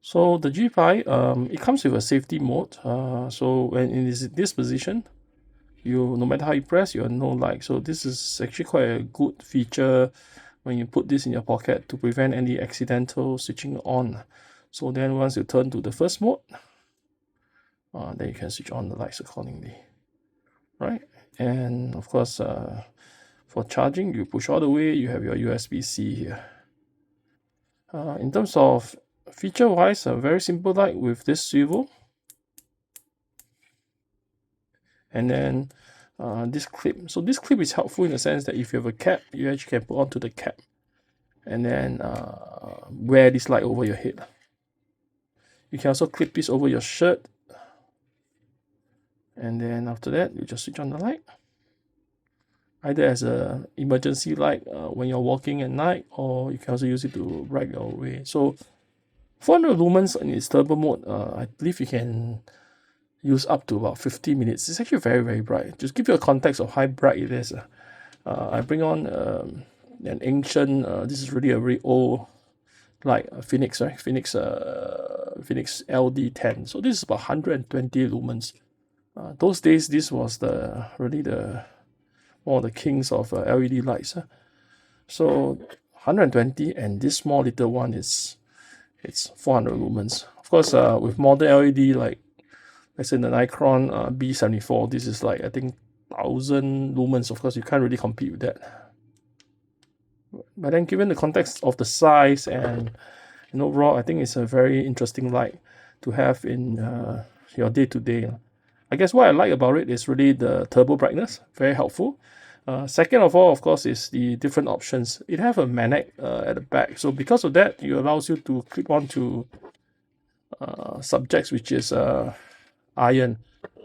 So the G5, it comes with a safety mode. So when in this position, no matter how you press, you have no light. So this is actually quite a good feature when you put this in your pocket to prevent any accidental switching on. So then once you turn to the first mode, then you can switch on the lights accordingly, right? And of course, for charging, you push all the way, you have your USB-C here. In terms of feature-wise, a very simple light with this swivel. And then this clip. So this clip is helpful in the sense that if you have a cap, you actually can put onto the cap and then wear this light over your head. You can also clip this over your shirt. And then after that, you just switch on the light. Either as an emergency light when you're walking at night, or you can also use it to bright your way. So 400 lumens in its turbo mode, I believe you can use up to about 50 minutes. It's actually very, very bright. Just give you a context of how bright it is. I bring on an ancient, this is really a very old light, Phoenix, right? Phoenix LD10. So this is about 120 lumens. Those days, this was really one of the kings of LED lights. So 120, and this small little one it's 400 lumens. Of course, with modern LED, like let's say the Nikon B74, this is like I think 1000 lumens. Of course, you can't really compete with that. But then, given the context of the size and overall, I think it's a very interesting light to have in your day-to-day. I guess what I like about it is really the turbo brightness, very helpful. Second of all, of course, is the different options. It have a magnet at the back, so because of that, it allows you to clip onto subjects which is iron.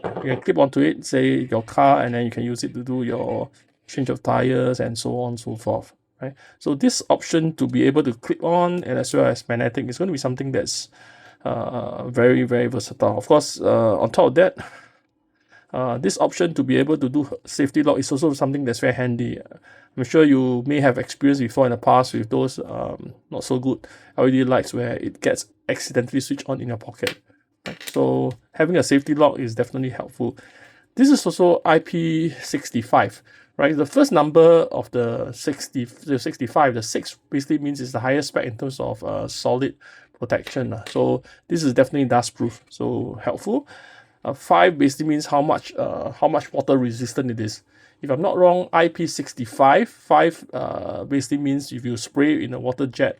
You can clip onto it, say your car, and then you can use it to do your change of tires and so on and so forth. Right? So this option to be able to clip on and as well as magnetic is going to be something that's very, very versatile. Of course, on top of that, this option to be able to do safety lock is also something that's very handy. I'm sure you may have experienced before in the past with those not so good LED lights where it gets accidentally switched on in your pocket. Right? So having a safety lock is definitely helpful. This is also IP65, right? The first number of the 65, the 6 basically means it's the highest spec in terms of solid protection. So this is definitely dust proof, so helpful. 5 basically means how much water resistant it is. If I'm not wrong, IP65, 5 basically means if you spray it in a water jet,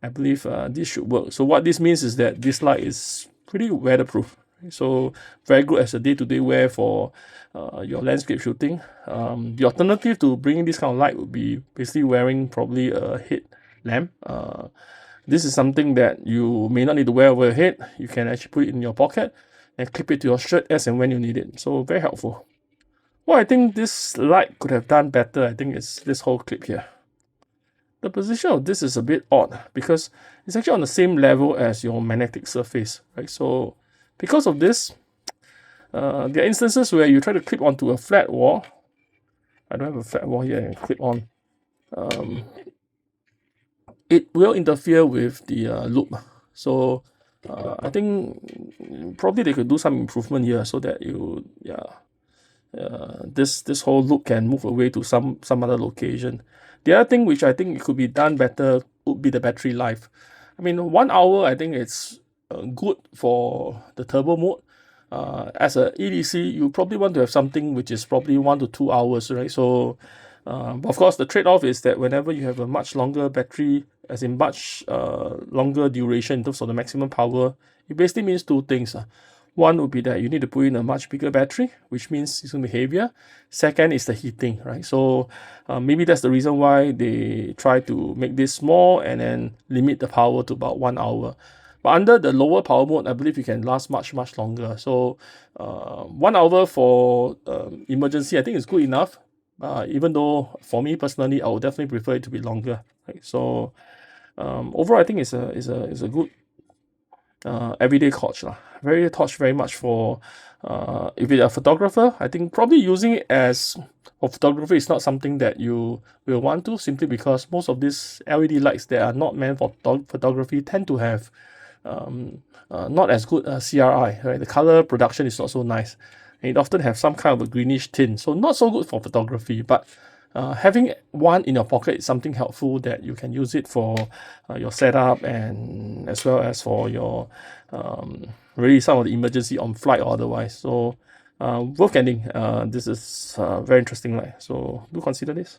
I believe this should work. So what this means is that this light is pretty weatherproof. So very good as a day-to-day wear for your landscape shooting. The alternative to bringing this kind of light would be basically wearing probably a headlamp. This is something that you may not need to wear over your head. You can actually put it in your pocket and clip it to your shirt as and when you need it. So very helpful. What I think this light could have done better, I think, is this whole clip here. The position of this is a bit odd because it's actually on the same level as your magnetic surface, right? So because of this, there are instances where you try to clip onto a flat wall. I don't have a flat wall here and clip on. It will interfere with the loop. So I think probably they could do some improvement here so that this whole loop can move away to some other location. The other thing which I think it could be done better would be the battery life. I mean, 1 hour I think it's good for the turbo mode. As a EDC, you probably want to have something which is probably 1 to 2 hours, right? So but of course, the trade-off is that whenever you have a much longer battery, as in much longer duration in terms of the maximum power, it basically means two things. One would be that you need to put in a much bigger battery, which means it's going to be heavier. Second is the heating, right? So maybe that's the reason why they try to make this small and then limit the power to about 1 hour. But under the lower power mode, I believe you can last much, much longer. So 1 hour for emergency, I think is good enough. Even though for me personally, I would definitely prefer it to be longer. Right? So overall, I think it's a good everyday torch. Torch very much for if you're a photographer. I think probably using it as for photography is not something that you will want to, simply because most of these LED lights that are not meant for photography tend to have not as good CRI, right? The color production is not so nice. And it often have some kind of a greenish tint, so not so good for photography. But having one in your pocket is something helpful that you can use it for your setup, and as well as for your really some of the emergency on flight or otherwise. So worth getting. This is very interesting, right? So do consider this.